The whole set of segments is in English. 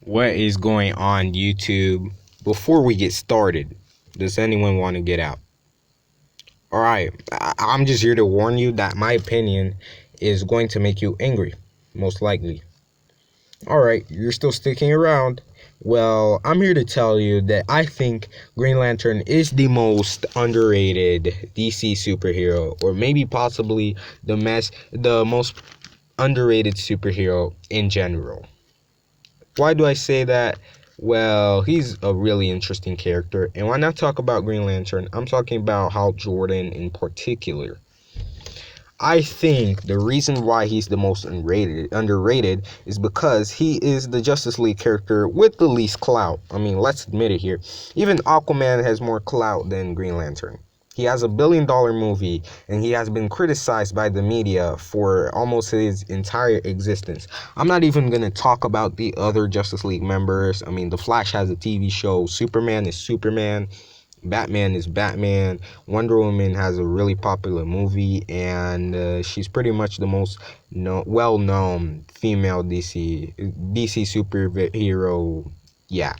What is going on, YouTube? Before we get started, does anyone want to get out? Alright, I'm just here to warn you that my opinion is going to make you angry, most likely. Alright, you're still sticking around. Well, I'm here to tell you that I think Green Lantern is the most underrated DC superhero, or maybe possibly the most underrated superhero in general. Why do I say that? Well, he's a really interesting character. And when I talk about Green Lantern, I'm talking about Hal Jordan in particular. I think the reason why he's the most underrated is because he is the Justice League character with the least clout. I mean, let's admit it here. Even Aquaman has more clout than Green Lantern. He has $1 billion movie, and he has been criticized by the media for almost his entire existence. I'm not even going to talk about the other Justice League members. I mean, The Flash has a TV show. Superman is Superman. Batman is Batman. Wonder Woman has a really popular movie, and she's pretty much the most well-known female DC superhero. Yeah.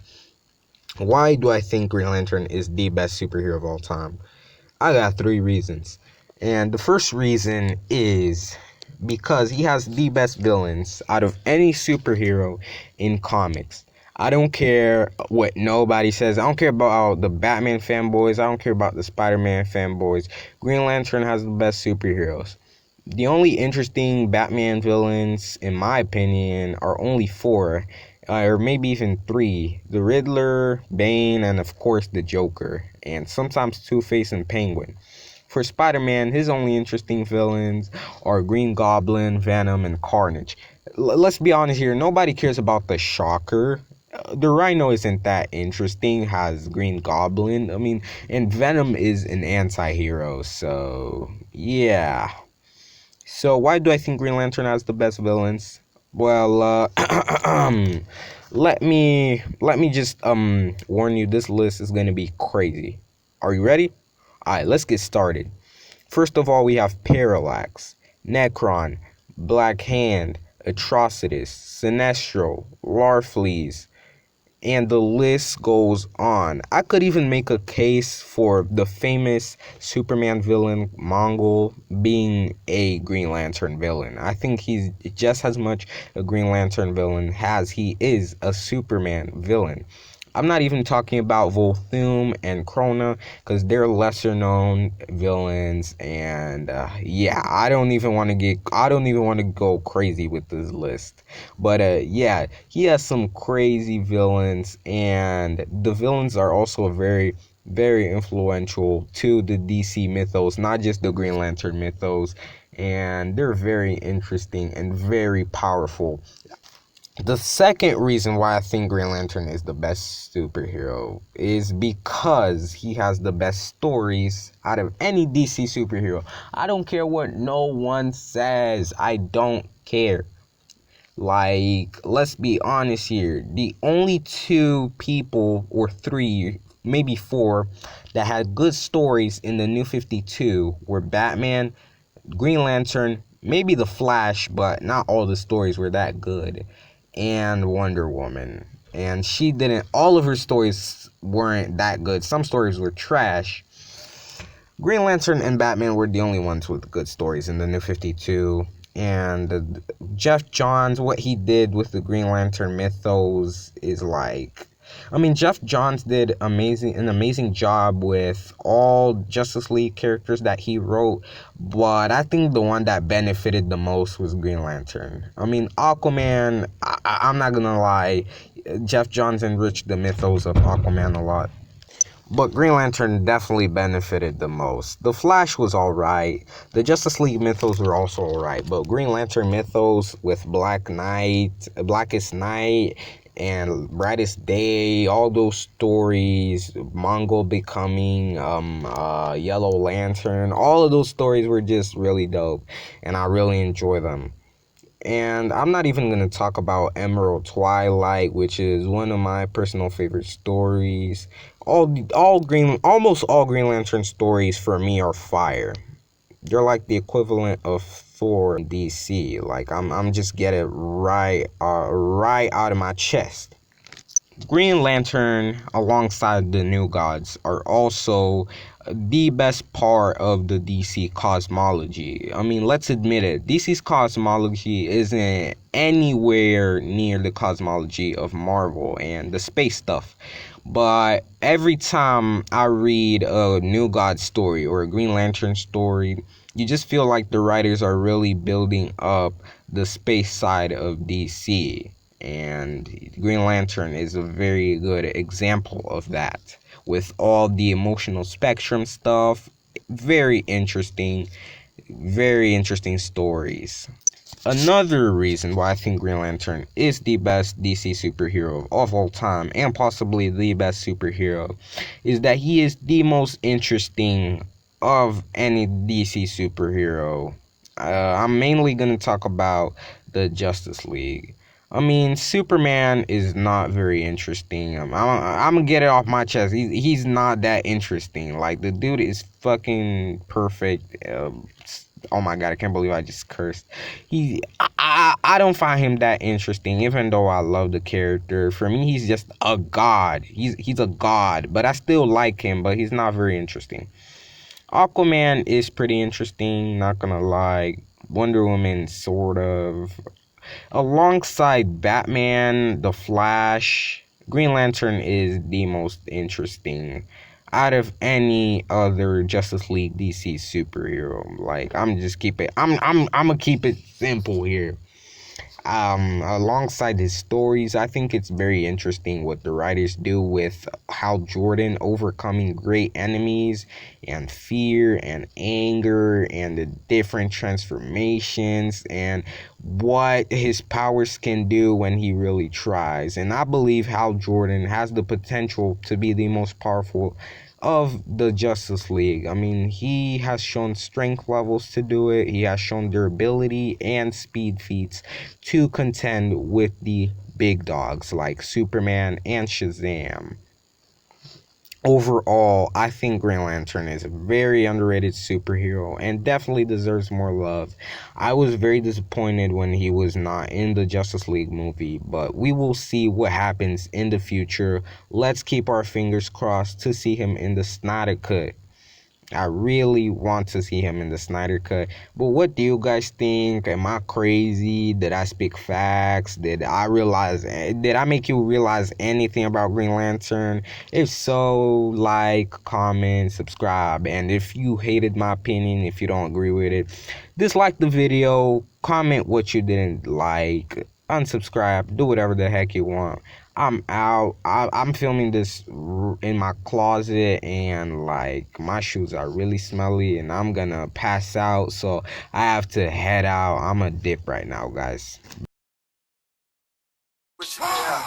Why do I think Green Lantern is the best superhero of all time? I got 3 reasons. And the first reason is because he has the best villains out of any superhero in comics. I don't care what nobody says. I don't care about the Batman fanboys. I don't care about the Spider-Man fanboys. Green Lantern has the best superheroes. The only interesting Batman villains, in my opinion, are only 4, or maybe even 3. The Riddler, Bane, and of course the Joker, and sometimes Two-Face and Penguin. For Spider-Man, his only interesting villains are Green Goblin, Venom, and Carnage. Let's be honest here, nobody cares about the Shocker. The Rhino isn't that interesting, has Green Goblin. I mean, and Venom is an anti-hero, so yeah. So why do I think Green Lantern has the best villains? Well, let me just warn you, this list is gonna be crazy. Are you ready? Alright, let's get started. First of all, we have Parallax, Necron, Black Hand, Atrocitus, Sinestro, Larfleeze, and the list goes on. I could even make a case for the famous Superman villain Mongol being a Green Lantern villain. I think he's just as much a Green Lantern villain as he is a Superman villain. I'm not even talking about Volthoom and Krona because they're lesser known villains, and yeah, I don't even want to go crazy with this list. But yeah, he has some crazy villains, and the villains are also very very influential to the DC mythos, not just the Green Lantern mythos, and they're very interesting and very powerful. The second reason why I think Green Lantern is the best superhero is because he has the best stories out of any DC superhero. I don't care what no one says. I don't care. Like, let's be honest here. The only 2 people, or 3, maybe 4, that had good stories in the New 52 were Batman, Green Lantern, maybe the Flash, but not all the stories were that good, and Wonder Woman. And she didn't, all of her stories weren't that good. Some stories were trash. Green Lantern and Batman were the only ones with good stories in the New 52. And Jeff Johns, what he did with the Green Lantern mythos is like, I mean, Jeff Johns did an amazing job with all Justice League characters that he wrote, but I think the one that benefited the most was Green Lantern. I mean, Aquaman, I'm not gonna lie, Jeff Johns enriched the mythos of Aquaman a lot. But Green Lantern definitely benefited the most. The Flash was alright. The Justice League mythos were also alright. But Green Lantern mythos with Blackest Night, and Brightest Day, all those stories, Mongol becoming Yellow Lantern, all of those stories were just really dope. And I really enjoy them. And I'm not even going to talk about Emerald Twilight, which is one of my personal favorite stories. Almost all Green Lantern stories for me are fire. They're like the equivalent of Thor in DC. Like, I'm just get it right out of my chest. Green Lantern, alongside the New Gods, are also the best part of the DC cosmology. I mean, let's admit it, DC's cosmology isn't anywhere near the cosmology of Marvel and the space stuff. But every time I read a New God story or a Green Lantern story, you just feel like the writers are really building up the space side of DC. And Green Lantern is a very good example of that. With all the emotional spectrum stuff, very interesting stories. Another reason why I think Green Lantern is the best DC superhero of all time, and possibly the best superhero, is that he is the most interesting of any DC superhero. I'm mainly going to talk about the Justice League. I mean, Superman is not very interesting. I'm gonna get it off my chest. He's not that interesting. Like, the dude is fucking perfect. Oh my god, I can't believe I just cursed. I don't find him that interesting, even though I love the character. For me, he's just a god. He's a god, but I still like him, but he's not very interesting. Aquaman is pretty interesting, not gonna lie. Wonder Woman, sort of. Alongside Batman, The Flash, Green Lantern is the most interesting out of any other Justice League DC superhero. Like, I'm gonna keep it simple here. Alongside his stories, I think it's very interesting what the writers do with Hal Jordan overcoming great enemies and fear and anger and the different transformations and what his powers can do when he really tries. And I believe Hal Jordan has the potential to be the most powerful of the Justice League. I mean, he has shown strength levels to do it. He has shown durability and speed feats to contend with the big dogs like Superman and Shazam. Overall, I think Green Lantern is a very underrated superhero and definitely deserves more love. I was very disappointed when he was not in the Justice League movie, but we will see what happens in the future. Let's keep our fingers crossed to see him in the Snyder Cut. I really want to see him in the Snyder Cut. But what do you guys think? Am I crazy? Did I speak facts? Did I make you realize anything about Green Lantern? If so, like, comment, subscribe. And if you hated my opinion, if you don't agree with it, dislike the video, comment what you didn't like, unsubscribe, do whatever the heck you want. I'm out. I'm filming this in my closet, and like, my shoes are really smelly and I'm gonna pass out, so I have to head out. I'm a dip right now, guys.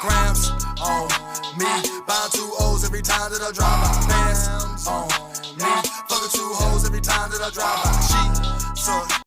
Grams on me, buy 2 O's every time that I drive by. Bands on me, fucking 2 hoes every time that I drive by. She suck